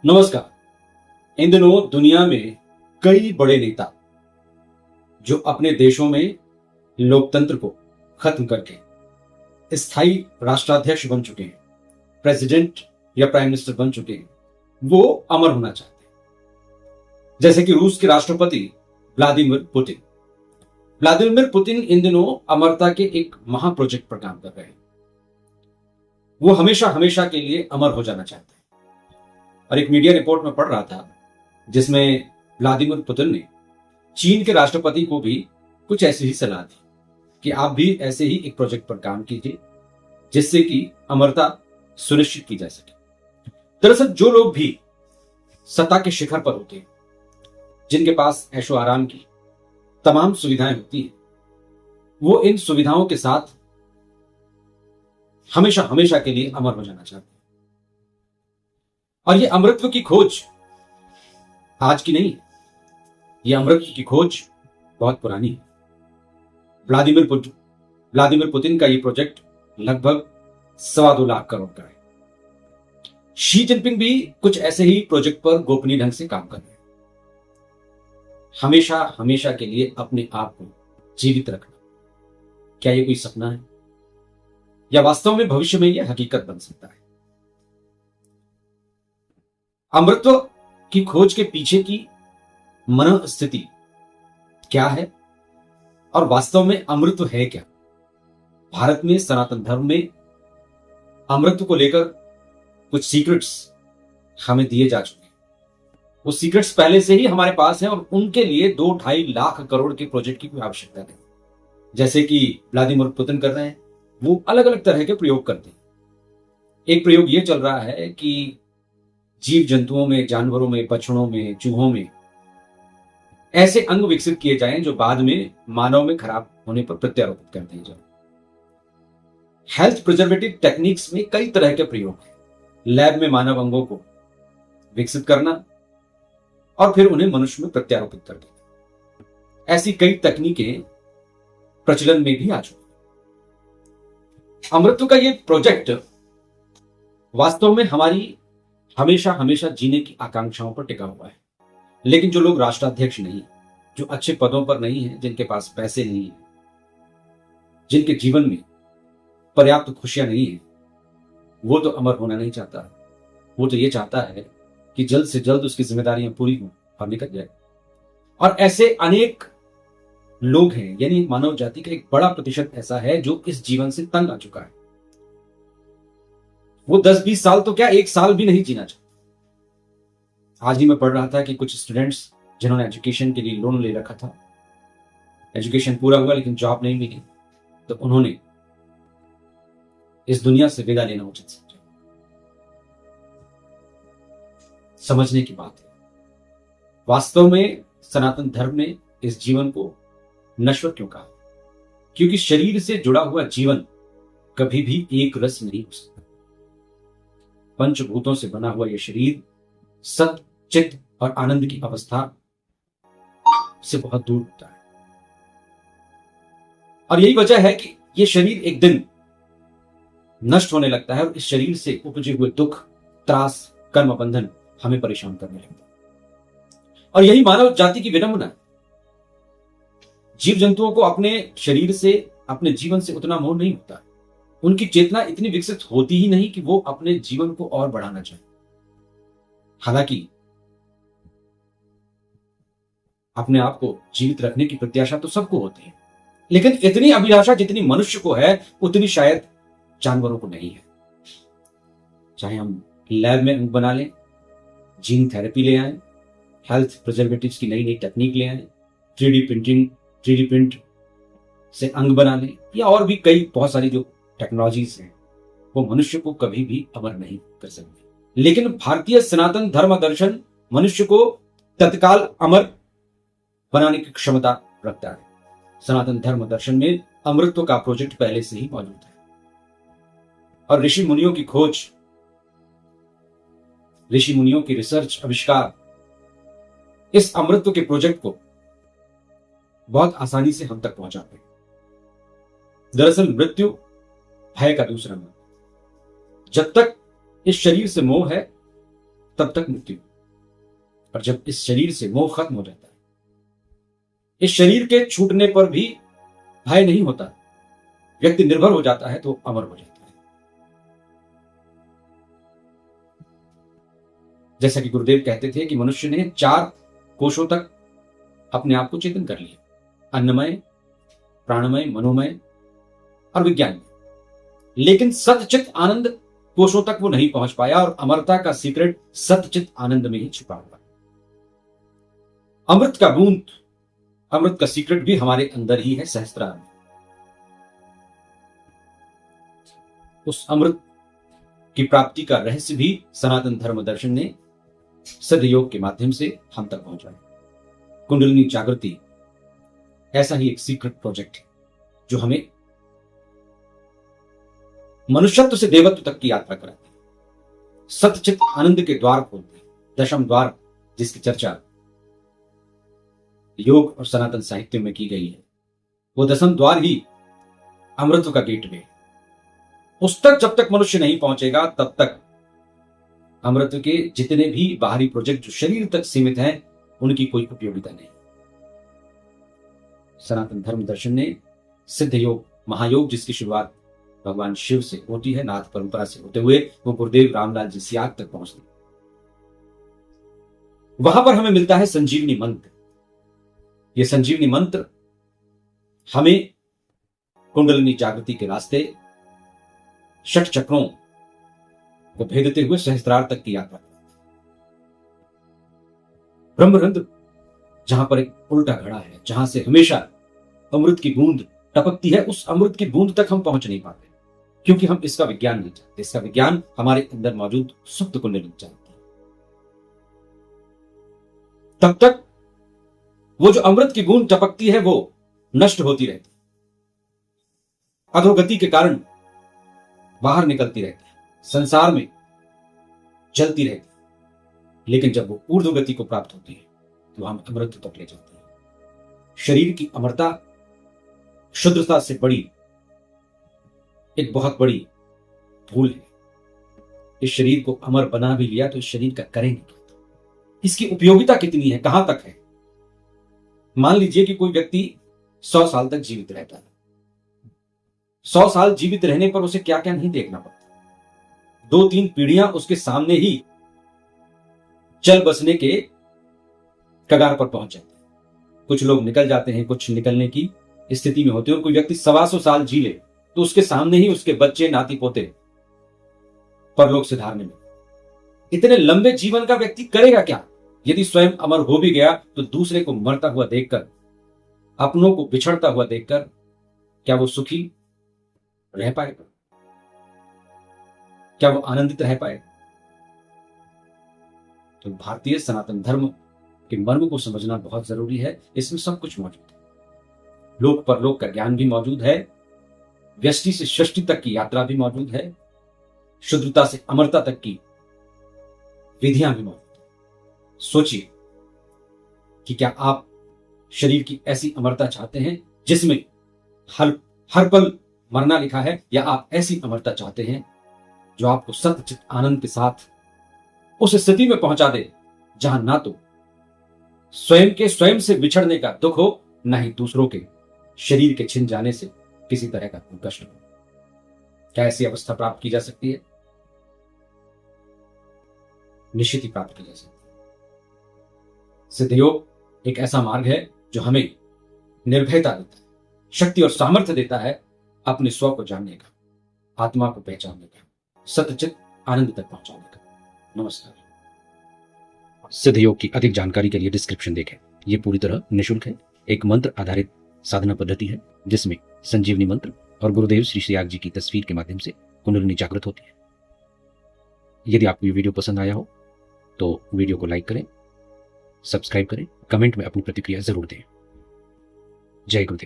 नमस्कार। इन दिनों दुनिया में कई बड़े नेता जो अपने देशों में लोकतंत्र को खत्म करके स्थायी राष्ट्राध्यक्ष बन चुके हैं, प्रेसिडेंट या प्राइम मिनिस्टर बन चुके हैं, वो अमर होना चाहते हैं। जैसे कि रूस के राष्ट्रपति व्लादिमीर पुतिन। व्लादिमीर पुतिन इन दिनों अमरता के एक महा प्रोजेक्ट पर काम कर रहे हैं। वो हमेशा हमेशा के लिए अमर हो जाना चाहते हैं। और एक मीडिया रिपोर्ट में पढ़ रहा था जिसमें व्लादिमीर पुतिन ने चीन के राष्ट्रपति को भी कुछ ऐसी ही सलाह दी कि आप भी ऐसे ही एक प्रोजेक्ट पर काम कीजिए जिससे कि अमरता सुनिश्चित की जा सके। दरअसल जो लोग भी सत्ता के शिखर पर होते हैं, जिनके पास ऐशो आराम की तमाम सुविधाएं होती हैं, वो इन सुविधाओं के साथ हमेशा हमेशा के लिए अमर हो जाना चाहते हैं। और ये अमरत्व की खोज आज की नहीं है, ये अमरत्व की खोज बहुत पुरानी है। व्लादिमीर पुतिन का ये प्रोजेक्ट लगभग 2.25 लाख करोड़ का है। शी जिनपिंग भी कुछ ऐसे ही प्रोजेक्ट पर गोपनीय ढंग से काम कर रहे हैं। हमेशा हमेशा के लिए अपने आप को जीवित रखना, क्या ये कोई सपना है या वास्तव में भविष्य में यह हकीकत बन सकता है? अमृतत्व की खोज के पीछे की मनोस्थिति क्या है और वास्तव में अमृतत्व है क्या? भारत में सनातन धर्म में अमृतत्व को लेकर कुछ सीक्रेट्स हमें दिए जा चुके हैं। वो सीक्रेट्स पहले से ही हमारे पास हैं और उनके लिए 2-2.5 लाख करोड़ के प्रोजेक्ट की कोई आवश्यकता नहीं। जैसे कि व्लादिमीर पुतिन कर रहे हैं, वो अलग अलग तरह के प्रयोग करते हैं। एक प्रयोग ये चल रहा है कि जीव जंतुओं में, जानवरों में, बछड़ों में, चूहों में ऐसे अंग विकसित किए जाएं जो बाद में मानव में खराब होने पर प्रत्यारोपित कर दिए जाए। हेल्थ प्रिजर्वेटिव टेक्निक्स में कई तरह के प्रयोग हैं। लैब में मानव अंगों को विकसित करना और फिर उन्हें मनुष्य में प्रत्यारोपित कर देना, ऐसी कई तकनीकें प्रचलन में भी आ चुकी। अमृतत्व का ये प्रोजेक्ट वास्तव में हमारी हमेशा हमेशा जीने की आकांक्षाओं पर टिका हुआ है। लेकिन जो लोग राष्ट्राध्यक्ष नहीं, जो अच्छे पदों पर नहीं है, जिनके पास पैसे नहीं है, जिनके जीवन में पर्याप्त खुशियां नहीं है, वो तो अमर होना नहीं चाहता। वो तो ये चाहता है कि जल्द से जल्द उसकी जिम्मेदारियां पूरी हों और निकल जाए। और ऐसे अनेक लोग हैं, यानी मानव जाति का एक बड़ा प्रतिशत ऐसा है जो इस जीवन से तंग आ चुका है। वो 10-20 साल तो क्या, 1 साल भी नहीं जीना चाहता। आज ही मैं पढ़ रहा था कि कुछ स्टूडेंट्स जिन्होंने एजुकेशन के लिए लोन ले रखा था, एजुकेशन पूरा हुआ लेकिन जॉब नहीं मिली, तो उन्होंने इस दुनिया से विदा लेना उचित समझा। समझने की बात है, वास्तव में सनातन धर्म ने इस जीवन को नश्वर क्यों कहा? क्योंकि शरीर से जुड़ा हुआ जीवन कभी भी एक रस नहीं हो सकता। पंचभूतों से बना हुआ यह शरीर सत, चित्त और आनंद की अवस्था से बहुत दूर होता है। और यही वजह है कि यह शरीर एक दिन नष्ट होने लगता है और इस शरीर से उपजे हुए दुख, त्रास, कर्म बंधन हमें परेशान करने लगता है। और यही मानव जाति की विडंबना है। जीव जंतुओं को अपने शरीर से, अपने जीवन से उतना मोह नहीं होता। उनकी चेतना इतनी विकसित होती ही नहीं कि वो अपने जीवन को और बढ़ाना चाहे। हालांकि अपने आप को जीवित रखने की प्रत्याशा तो सबको होती है, लेकिन इतनी अभिलाषा जितनी मनुष्य को है उतनी शायद जानवरों को नहीं है। चाहे हम लैब में अंग बना लें, जीन थेरेपी ले आए, हेल्थ प्रिजर्वेटिव्स की नई नई टेक्निक ले आए, 3D प्रिंट से अंग बना लें, या और भी कई बहुत सारी जो टेक्नोलॉजीज हैं, वो मनुष्य को कभी भी अमर नहीं कर सकती। लेकिन भारतीय सनातन धर्म दर्शन मनुष्य को तत्काल अमर बनाने की क्षमता रखता है। सनातन धर्म दर्शन में अमृतत्व का प्रोजेक्ट पहले से ही मौजूद है और ऋषि मुनियों की खोज, ऋषि मुनियों की रिसर्च, आविष्कार इस अमृतत्व के प्रोजेक्ट को बहुत आसानी से हम तक पहुंचाते हैं। दरअसल मृत्यु भय का दूसरा नाम। जब तक इस शरीर से मोह है तब तक मृत्यु। और जब इस शरीर से मोह खत्म हो जाता है, इस शरीर के छूटने पर भी भय नहीं होता, व्यक्ति निर्भर हो जाता है तो अमर हो जाता है। जैसा कि गुरुदेव कहते थे कि मनुष्य ने 4 कोशों तक अपने आप को चेतन कर लिया, अन्नमय, प्राणमय, मनोमय और विज्ञानमय, लेकिन सतचित आनंद कोशों तक वो नहीं पहुंच पाया और अमरता का सीक्रेट सतचित आनंद में ही छिपा हुआ। अमृत का बूंद, अमृत का सीक्रेट भी हमारे अंदर ही है, सहस्त्रार में। उस अमृत की प्राप्ति का रहस्य भी सनातन धर्म दर्शन ने सिद्ध योग के माध्यम से हम तक पहुंचाया। कुंडलिनी जागृति ऐसा ही एक सीक्रेट प्रोजेक्ट है जो हमें मनुष्यत्व से देवत्व तक की यात्रा कराती है, सतचित आनंद के द्वार खोलते हैं। दशम द्वार जिसकी चर्चा योग और सनातन साहित्य में की गई है, वो दशम द्वार ही अमृत का गेटवे है। उस तक जब तक मनुष्य नहीं पहुंचेगा तब तक अमृत के जितने भी बाहरी प्रोजेक्ट जो शरीर तक सीमित हैं उनकी कोई उपयोगिता नहीं। सनातन धर्म दर्शन ने सिद्ध योग, महायोग जिसकी शुरुआत भगवान शिव से होती है, नाथ परंपरा से होते हुए वो गुरुदेव रामलाल जी सियाग तक पहुंचती, वहां पर हमें मिलता है संजीवनी मंत्र। ये संजीवनी मंत्र हमें कुंडलिनी जागृति के रास्ते षट चक्रों को भेदते हुए सहस्त्रार तक की यात्रा करता है। ब्रह्मरंध्र जहां पर एक उल्टा घड़ा है, जहां से हमेशा अमृत की बूंद टपकती है, उस अमृत की बूंद तक हम पहुंच नहीं पाते क्योंकि हम इसका विज्ञान नहीं जानते। इसका विज्ञान हमारे अंदर मौजूद सुप्त कुंडलिनी जानते हैं। तब तक वो जो अमृत की बूंद टपकती है वो नष्ट होती रहती है, अधोगति के कारण बाहर निकलती रहती है, संसार में चलती रहती है। लेकिन जब वो ऊर्ध्व गति को प्राप्त होती है तो हम अमृत तक ले जाते हैं। शरीर की अमरता शुद्धता से बड़ी एक बहुत बड़ी भूल है। इस शरीर को अमर बना भी लिया तो इस शरीर का करेंगे क्या? इसकी उपयोगिता कितनी है, कहां तक है? मान लीजिए कि कोई व्यक्ति 100 साल तक जीवित रहता है। 100 साल जीवित रहने पर उसे क्या क्या नहीं देखना पड़ता। 2-3 पीढ़ियां उसके सामने ही चल बसने के कगार पर पहुंच जाते हैं। कुछ लोग निकल जाते हैं, कुछ निकलने की स्थिति में होते हैं। और कोई व्यक्ति 125 साल जी ले तो उसके सामने ही उसके बच्चे, नाती पोते परलोक से धारने में। इतने लंबे जीवन का व्यक्ति करेगा क्या? यदि स्वयं अमर हो भी गया तो दूसरे को मरता हुआ देखकर, अपनों को बिछड़ता हुआ देखकर क्या वो सुखी रह पाएगा? क्या वो आनंदित रह पाएगा? तो भारतीय सनातन धर्म के मर्म को समझना बहुत जरूरी है। इसमें सब कुछ मौजूद है। लोक परलोक का ज्ञान भी मौजूद है, व्यष्टि से सृष्टि तक की यात्रा भी मौजूद है, शुद्धता से अमरता तक की विधियां भी मौजूद है। सोचिए कि क्या आप शरीर की ऐसी अमरता चाहते हैं जिसमें हर पल मरना लिखा है, या आप ऐसी अमरता चाहते हैं जो आपको सतचित आनंद के साथ उस स्थिति में पहुंचा दे जहां ना तो स्वयं से बिछड़ने का दुख हो, ना ही दूसरों के शरीर के छिन जाने से किसी तरह का कष्ट हो? क्या ऐसी अवस्था प्राप्त की जा सकती है? निश्चित ही प्राप्त की जा सकती है। सिद्ध योग एक ऐसा मार्ग है जो हमें निर्भयता देता है, शक्ति और सामर्थ्य देता है अपने स्व को जानने का, आत्मा को पहचानने का, सतचित आनंद तक पहुंचाने का। नमस्कार। सिद्ध योग की अधिक जानकारी के लिए डिस्क्रिप्शन देखें। ये पूरी तरह निःशुल्क है, एक मंत्र आधारित साधना पद्धति है जिसमें संजीवनी मंत्र और गुरुदेव श्री सियाग जी की तस्वीर के माध्यम से कुंडलिनी जागृत होती है। यदि आपको ये वीडियो पसंद आया हो तो वीडियो को लाइक करें, सब्सक्राइब करें, कमेंट में अपनी प्रतिक्रिया जरूर दें। जय गुरुदेव।